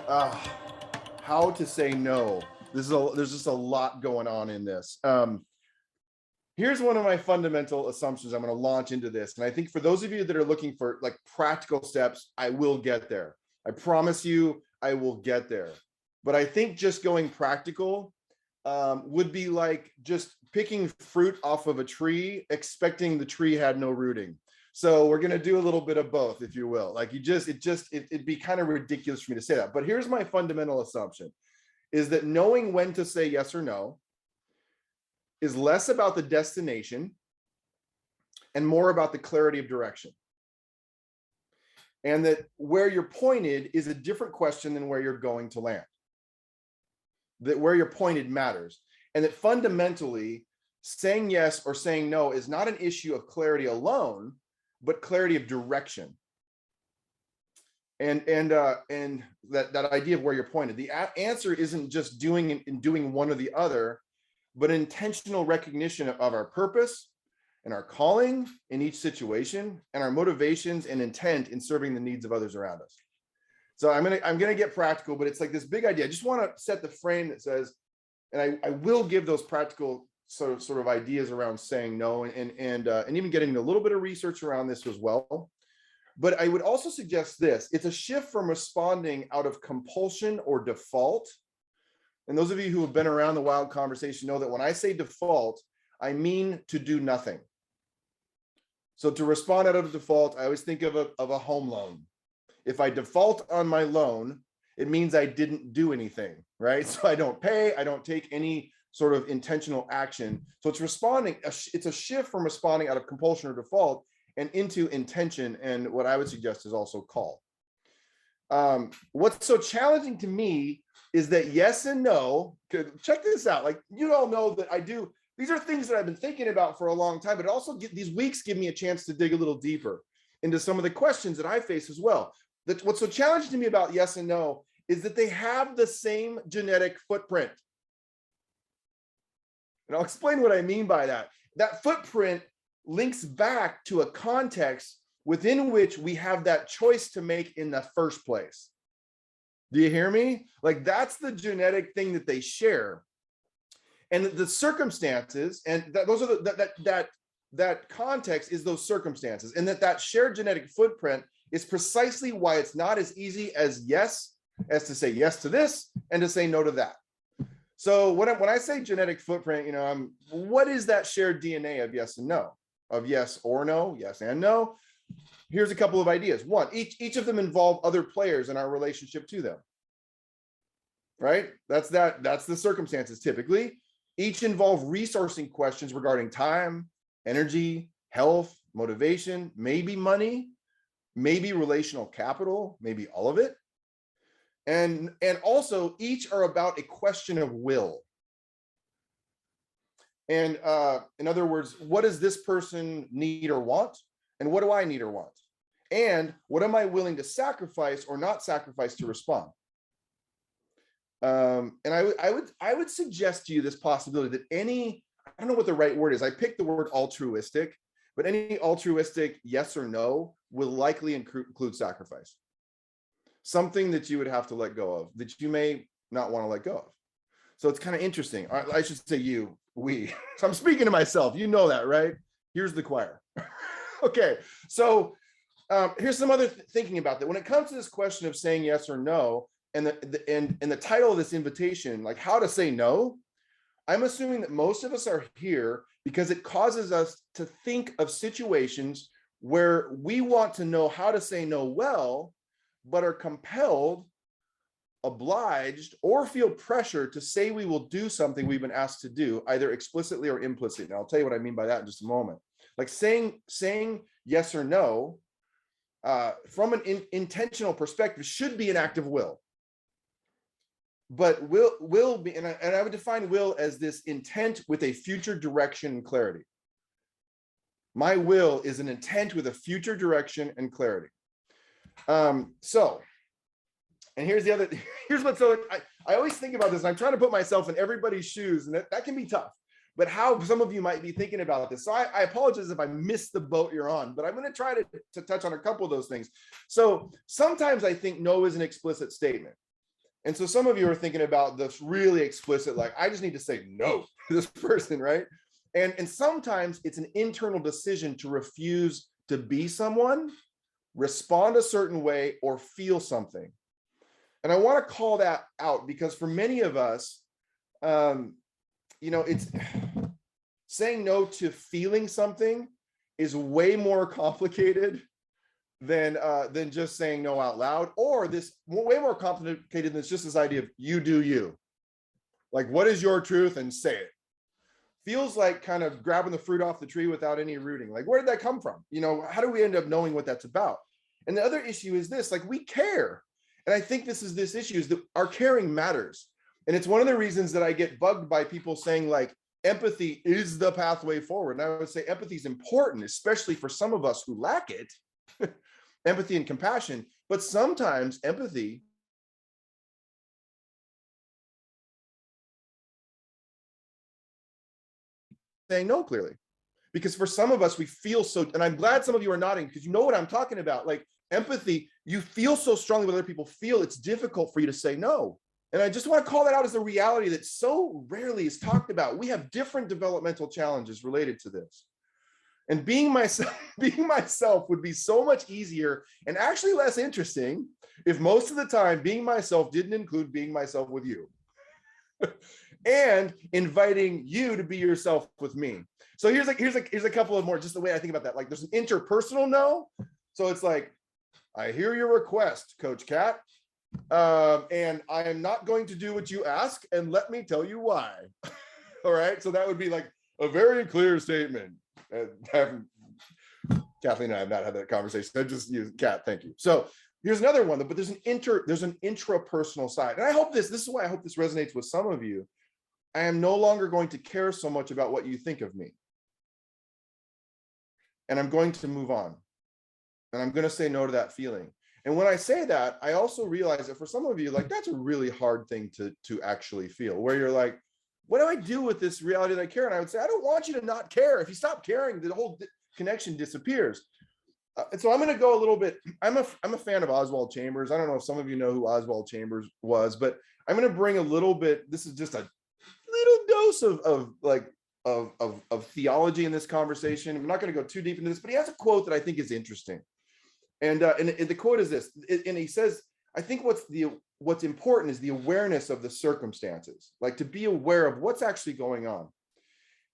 Uh, how to say no. There's just a lot going on in this. Here's one of my fundamental assumptions. I'm going to launch into this. And I think for those of you that are looking for like practical steps, I will get there. I promise you, I will get there. But I think just going practical would be like just picking fruit off of a tree, expecting the tree had no rooting. So we're going to do a little bit of both, if you will. Like it'd be kind of ridiculous for me to say that. But here's my fundamental assumption is that knowing when to say yes or no is less about the destination and more about the clarity of direction. And that where you're pointed is a different question than where you're going to land. That where you're pointed matters. And that fundamentally saying yes or saying no is not an issue of clarity alone, but clarity of direction. And that idea of where you're pointed. The answer isn't just doing one or the other, but intentional recognition of our purpose and our calling in each situation and our motivations and intent in serving the needs of others around us. So I'm gonna get practical, but it's like this big idea. I just want to set the frame that says, and I will give those practical sort of ideas around saying no and even getting a little bit of research around this as well. But I would also suggest this: it's a shift from responding out of compulsion or default. And those of you who have been around the WiLD conversation know that when I say default, I mean to do nothing. So to respond out of default, I always think of a home loan. If I default on my loan, it means I didn't do anything, right? So I don't pay, I don't take any sort of intentional action. So it's it's a shift from responding out of compulsion or default and into intention, and what I would suggest is also call. What's so challenging to me is that yes and no, check this out. Like, you all know that I do, these are things that I've been thinking about for a long time, but also these weeks give me a chance to dig a little deeper into some of the questions that I face as well. What's so challenging to me about yes and no is that they have the same genetic footprint. And I'll explain what I mean by that. That footprint links back to a context within which we have that choice to make in the first place. Do you hear me? Like, that's the genetic thing that they share. And the circumstances, and those are that context is those circumstances, and that shared genetic footprint is precisely why it's not as easy as to say yes to this and to say no to that. So when I say genetic footprint, what is that shared DNA of yes and no, of yes or no, yes and no? Here's a couple of ideas. One, each of them involve other players in our relationship to them, right? That's the circumstances typically. Each involve resourcing questions regarding time, energy, health, motivation, maybe money, maybe relational capital, maybe all of it. And also each are about a question of will. And in other words, what does this person need or want? And what do I need or want? And what am I willing to sacrifice or not sacrifice to respond? And I would suggest to you this possibility that I don't know what the right word is. I picked the word altruistic, but any altruistic yes or no will likely include sacrifice. Something that you would have to let go of, that you may not want to let go of. So it's kind of interesting. I should say we. So I'm speaking to myself. You know that, right? Here's the choir. Okay, so here's some other thinking about that. When it comes to this question of saying yes or no, and the title of this invitation, like how to say no, I'm assuming that most of us are here because it causes us to think of situations where we want to know how to say no well, but are compelled, obliged, or feel pressure to say we will do something we've been asked to do, either explicitly or implicitly. And I'll tell you what I mean by that in just a moment. Like saying yes or no from an intentional perspective should be an act of will. But will be, and I would define will as this intent with a future direction and clarity. My will is an intent with a future direction and clarity. So, and here's what's so, I always think about this, and I'm trying to put myself in everybody's shoes, and that can be tough. But how some of you might be thinking about this. So I apologize if I missed the boat you're on, but I'm going to try to touch on a couple of those things. So sometimes I think no is an explicit statement. And so some of you are thinking about this really explicit, like, I just need to say no to this person, right? And sometimes it's an internal decision to refuse to be someone, respond a certain way, or feel something. And I want to call that out because for many of us, it's saying no to feeling something is way more complicated than just saying no out loud, or this way more complicated than just this idea of you do you. Like, what is your truth, and say it. Feels like kind of grabbing the fruit off the tree without any rooting. Like, where did that come from? How do we end up knowing what that's about? And the other issue is this, like, we care. And I think this issue is that our caring matters. And it's one of the reasons that I get bugged by people saying, like, empathy is the pathway forward. And I would say empathy is important, especially for some of us who lack it, empathy and compassion. But sometimes empathy saying no clearly. Because for some of us, we feel so, and I'm glad some of you are nodding because you know what I'm talking about. Like, empathy, you feel so strongly what other people feel, it's difficult for you to say no. And I just want to call that out as a reality that so rarely is talked about. We have different developmental challenges related to this. And being myself would be so much easier and actually less interesting if most of the time being myself didn't include being myself with you. And inviting you to be yourself with me. So here's a couple of more, just the way I think about that. Like, there's an interpersonal no. So it's like, I hear your request, Coach Cat, and I am not going to do what you ask, and let me tell you why. All right, so that would be like a very clear statement. Kathleen and I have not had that conversation. I just use Cat, thank you. So here's another one, but there's an intrapersonal side. And I hope this is why I hope this resonates with some of you. I am no longer going to care so much about what you think of me. And I'm going to move on. And I'm going to say no to that feeling. And when I say that, I also realize that for some of you, like, that's a really hard thing to actually feel, where you're like, what do I do with this reality that I care? And I would say, I don't want you to not care. If you stop caring, the whole connection disappears. And so I'm going to go a little bit, I'm a fan of Oswald Chambers. I don't know if some of you know who Oswald Chambers was, but I'm going to bring a little bit, this is just a little dose of theology in this conversation. I'm not going to go too deep into this, but he has a quote that I think is interesting. And the quote is this, and he says, I think what's important is the awareness of the circumstances, like to be aware of what's actually going on.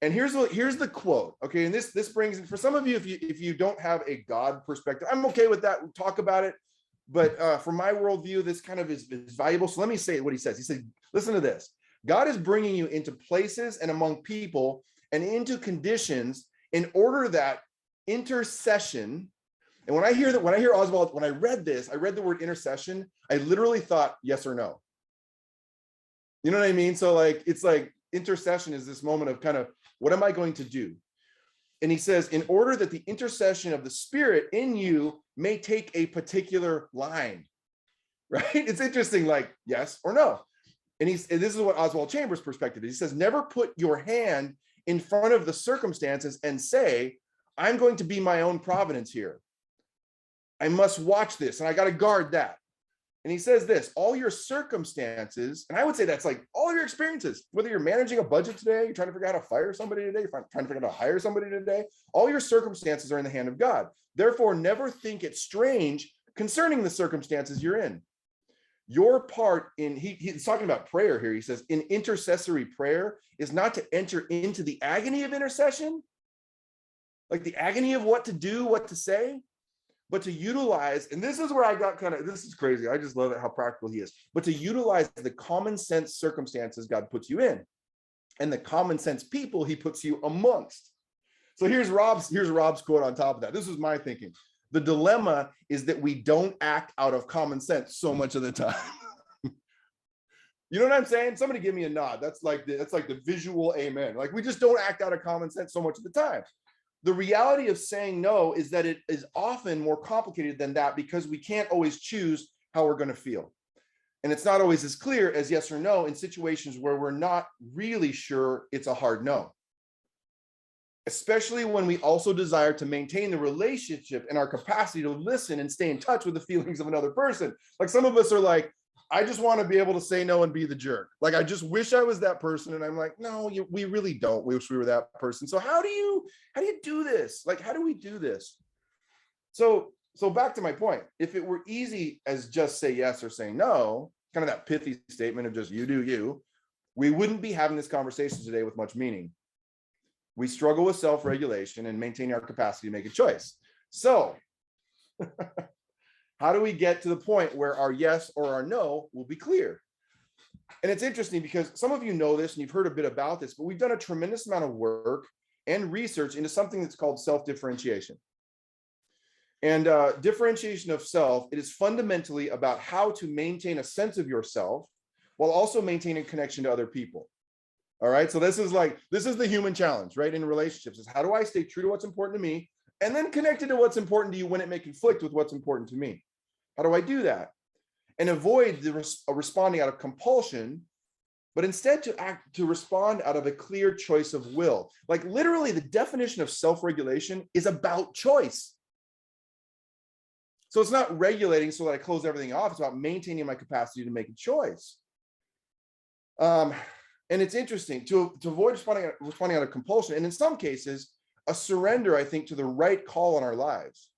And here's the quote, okay? And this brings, for some of you, if you don't have a God perspective, I'm okay with that. We'll talk about it. But from my worldview, this kind of is valuable. So let me say what he says. He said, listen to this. God is bringing you into places and among people and into conditions in order that intercession. And when I hear Oswald, when I read the word intercession, I literally thought yes or no. You know what I mean? So like, it's like intercession is this moment of kind of, what am I going to do? And he says, in order that the intercession of the Spirit in you may take a particular line, right? It's interesting, like yes or no. And this is what Oswald Chambers' perspective is. He says, never put your hand in front of the circumstances and say, I'm going to be my own providence here. I must watch this, and I got to guard that. And he says this, all your circumstances, and I would say that's like all of your experiences, whether you're managing a budget today, you're trying to figure out how to fire somebody today, you're trying to figure out how to hire somebody today, all your circumstances are in the hand of God. Therefore, never think it strange concerning the circumstances you're in. Your part in, he's talking about prayer here. He says, in intercessory prayer is not to enter into the agony of intercession, like the agony of what to do, what to say, but to utilize, and this is where I got this is crazy. I just love it how practical he is, but to utilize the common sense circumstances God puts you in and the common sense people he puts you amongst. So here's Rob's quote on top of that. This is my thinking. The dilemma is that we don't act out of common sense so much of the time. You know what I'm saying? Somebody give me a nod. That's like the visual amen. Like, we just don't act out of common sense so much of the time. The reality of saying no is that it is often more complicated than that, because we can't always choose how we're going to feel. And it's not always as clear as yes or no in situations where we're not really sure it's a hard no. Especially when we also desire to maintain the relationship and our capacity to listen and stay in touch with the feelings of another person. Like, some of us are like, I just want to be able to say no and be the jerk. Like, I just wish I was that person. And I'm like, no, we really don't wish we were that person. So how do you do this? Like, how do we do this? So back to my point, if it were easy as just say yes or say no, kind of that pithy statement of just you do you, we wouldn't be having this conversation today with much meaning. We struggle with self-regulation and maintaining our capacity to make a choice. So how do we get to the point where our yes or our no will be clear? And it's interesting because some of you know this and you've heard a bit about this, but we've done a tremendous amount of work and research into something that's called self-differentiation. And differentiation of self, it is fundamentally about how to maintain a sense of yourself while also maintaining connection to other people. All right, so this is the human challenge, right? In relationships is how do I stay true to what's important to me and then connected to what's important to you when it may conflict with what's important to me? How do I do that? And avoid responding out of compulsion, but instead to respond out of a clear choice of will. Like literally the definition of self-regulation is about choice. So it's not regulating so that I close everything off. It's about maintaining my capacity to make a choice. And it's interesting to avoid responding out of compulsion. And in some cases, a surrender, I think, to the right call in our lives.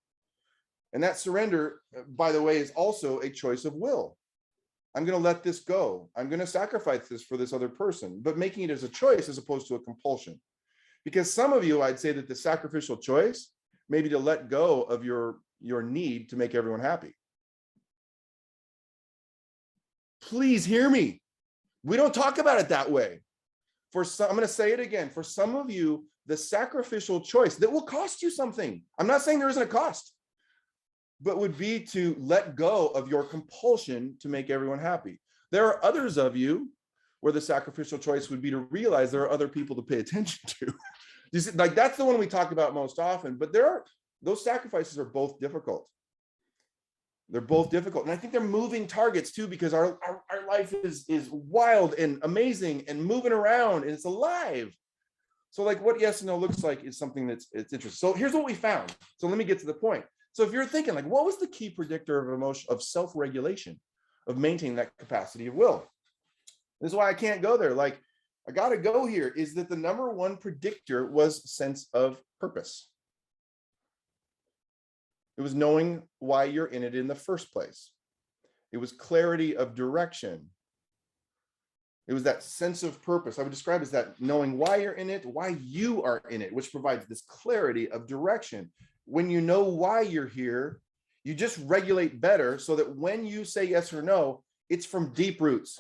And that surrender, by the way, is also a choice of will. I'm going to let this go. I'm going to sacrifice this for this other person, but making it as a choice as opposed to a compulsion. Because some of you, I'd say that the sacrificial choice may be to let go of your need to make everyone happy. Please hear me. We don't talk about it that way. For some, I'm going to say it again. For some of you, the sacrificial choice that will cost you something. I'm not saying there isn't a cost, but would be to let go of your compulsion to make everyone happy. There are others of you where the sacrificial choice would be to realize there are other people to pay attention to. You see, like that's the one we talk about most often, but those sacrifices are both difficult. They're both difficult. And I think they're moving targets too, because our life is wild and amazing and moving around and it's alive. So like what yes and no looks like is something it's interesting. So here's what we found. So let me get to the point. So if you're thinking like, what was the key predictor of emotion, of self-regulation, of maintaining that capacity of will? This is why I can't go there. Like I got to go here is that the number one predictor was sense of purpose. It was knowing why you're in it in the first place. It was clarity of direction. It was that sense of purpose. I would describe it as that knowing why you're in it, why you are in it, which provides this clarity of direction. When you know why you're here, you just regulate better so that when you say yes or no, it's from deep roots.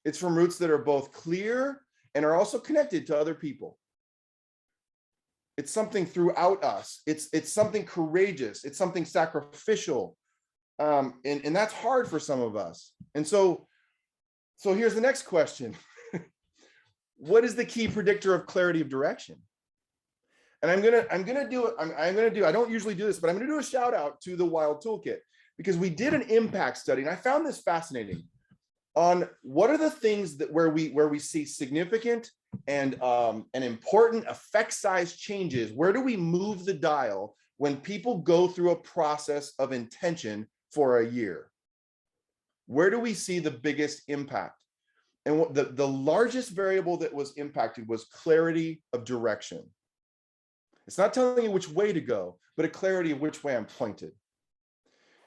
It's from roots that are both clear and are also connected to other people. It's something throughout us. It's something courageous. It's something sacrificial. And that's hard for some of us. And so here's the next question. What is the key predictor of clarity of direction? And I'm gonna do it. I don't usually do this, but I'm gonna do a shout out to the WiLD toolkit because we did an impact study, and I found this fascinating on what are the things that where we see significant and important effect size changes. Where do we move the dial when people go through a process of intention for a year? Where do we see the biggest impact? And what the largest variable that was impacted was clarity of direction. It's not telling you which way to go, but a clarity of which way I'm pointed.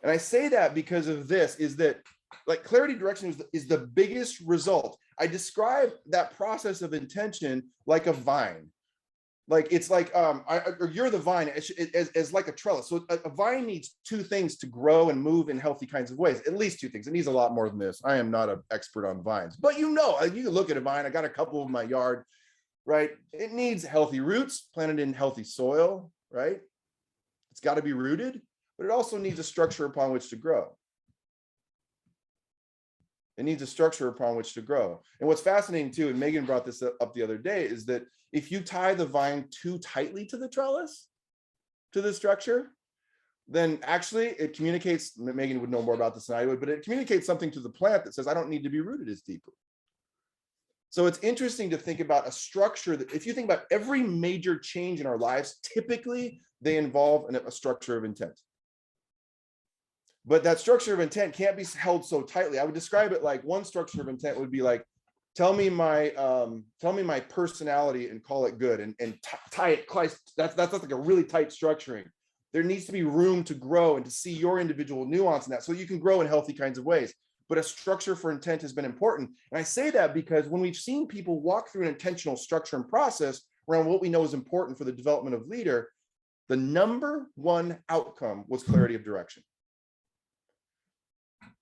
And I say that because of this, is that like clarity of direction is the biggest result. I describe that process of intention like a vine. Like it's like, or you're the vine as like a trellis. So a vine needs two things to grow and move in healthy kinds of ways, at least two things. It needs a lot more than this. I am not an expert on vines, but you can look at a vine. I got a couple in my yard, right? It needs healthy roots planted in healthy soil, right? It's got to be rooted, but it also needs a structure upon which to grow. It needs a structure upon which to grow. And what's fascinating too, and Megan brought this up the other day, is that if you tie the vine too tightly to the trellis, to the structure, then actually it communicates, Megan would know more about this than I would, but it communicates something to the plant that says, I don't need to be rooted as deeply. So it's interesting to think about a structure that, if you think about every major change in our lives, typically they involve a structure of intent. But that structure of intent can't be held so tightly. I would describe it like one structure of intent would be like, tell me my personality and call it good, and tie it. That's like a really tight structuring. There needs to be room to grow and to see your individual nuance in that, so you can grow in healthy kinds of ways. But a structure for intent has been important. And I say that because when we've seen people walk through an intentional structure and process around what we know is important for the development of leader, the number one outcome was clarity of direction.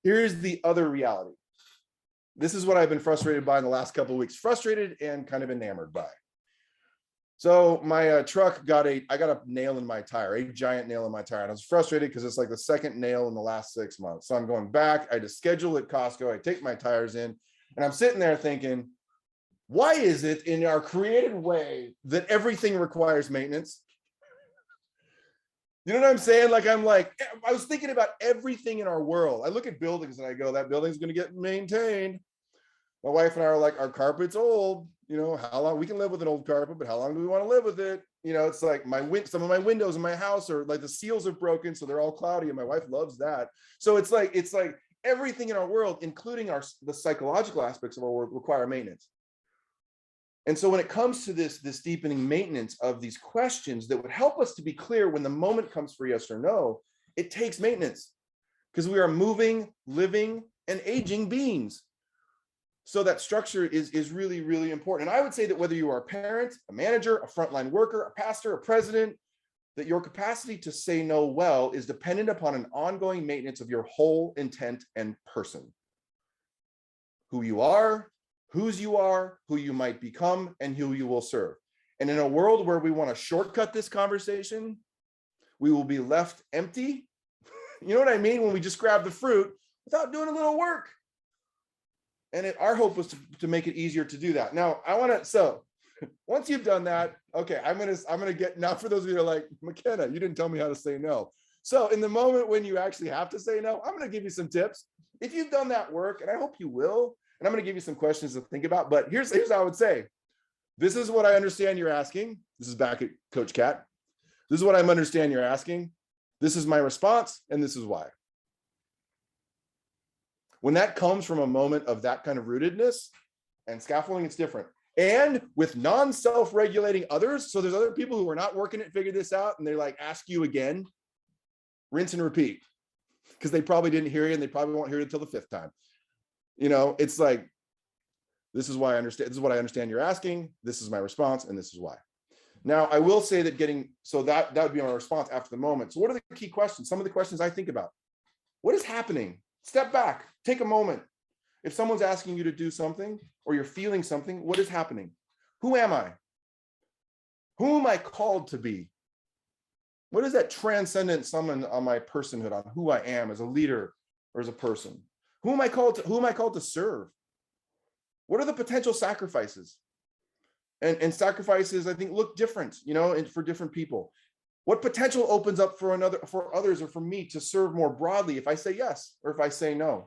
Here's the other reality. This is what I've been frustrated by in the last couple of weeks, frustrated and kind of enamored by. So my truck I got a nail in my tire, a giant nail in my tire. And I was frustrated because it's like the second nail in the last 6 months. So I'm going back, I just schedule at Costco, I take my tires in, and I'm sitting there thinking, why is it in our created way that everything requires maintenance? You know what I'm saying? I was thinking about everything in our world. I look at buildings and I go, that building's going to get maintained. My wife and I are like, our carpet's old. You know, how long we can live with an old carpet, but how long do we want to live with it? You know, it's like some of my windows in my house are like the seals are broken, so they're all cloudy, and my wife loves that. So it's like everything in our world, including the psychological aspects of our world, require maintenance. And so when it comes to this deepening maintenance of these questions that would help us to be clear when the moment comes for yes or no, it takes maintenance, because we are moving, living, and aging beings. So that structure is really, really important. And I would say that whether you are a parent, a manager, a frontline worker, a pastor, a president, that your capacity to say no well is dependent upon an ongoing maintenance of your whole intent and person. Who you are, whose you are, who you might become, and who you will serve. And in a world where we want to shortcut this conversation, we will be left empty. You know what I mean? When we just grab the fruit without doing a little work. And our hope was to make it easier to do that. Now, so once you've done that, okay, I'm gonna get, now for those of you who are like, McKenna, you didn't tell me how to say no. So in the moment when you actually have to say no, I'm gonna give you some tips. If you've done that work, and I hope you will, and I'm gonna give you some questions to think about, but here's how I would say, this is what I understand you're asking. This is back at Coach Cat. This is what I understand you're asking. This is my response, and this is why. When that comes from a moment of that kind of rootedness and scaffolding, it's different. And with non-self-regulating others, so there's other people who are not working it, figure this out, and they like ask you again, rinse and repeat, because they probably didn't hear you and they probably won't hear it until the 5th time. You know, it's like, this is why I understand, this is what I understand you're asking, this is my response, and this is why. Now, I will say that that would be my response after the moment. So what are the key questions? Some of the questions I think about. What is happening? Step back, take a moment. If someone's asking you to do something or you're feeling something, what is happening? Who am I? Who am I called to be? What is that transcendent summon on my personhood, on who I am as a leader or as a person? Who am I called to serve? What are the potential sacrifices? And sacrifices, I think, look different, you know, and for different people. What potential opens up for others or for me to serve more broadly if I say yes or if I say no?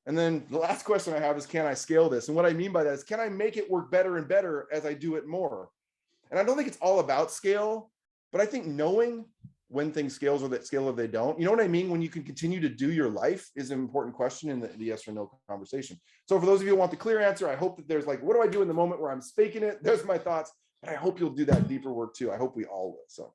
And then the last question I have is, can I scale this? And what I mean by that is, can I make it work better and better as I do it more? And I don't think it's all about scale, but I think knowing when things scales or that scale or they don't, you know what I mean? When you can continue to do your life is an important question in the yes or no conversation. So for those of you who want the clear answer, I hope that there's like, what do I do in the moment where I'm speaking it? There's my thoughts. And I hope you'll do that deeper work too. I hope we all will. So